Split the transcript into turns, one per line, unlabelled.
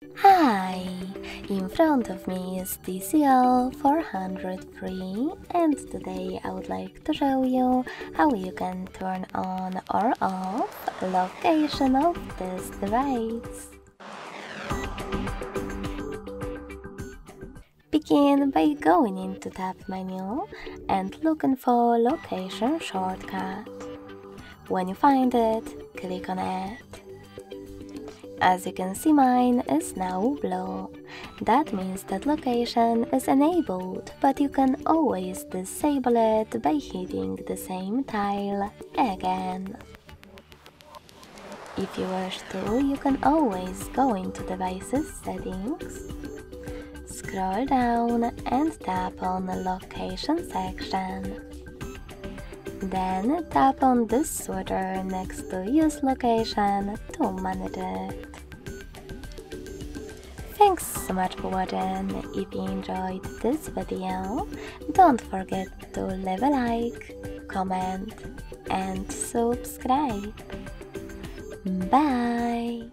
Hi! In front of me is TCL 403 and today I would like to show you how you can turn on or off location of this device. Begin by going into Tab menu and looking for Location shortcut. When you find it, click on it. As you can see, mine is now blue. That means that location is enabled, but you can always disable it by hitting the same tile again. If you wish to, you can always go into Devices Settings, scroll down and tap on the Location section. Then tap on this switcher next to Use Location to manage it. Thanks so much for watching. If you enjoyed this video, don't forget to leave a like, comment and subscribe. Bye!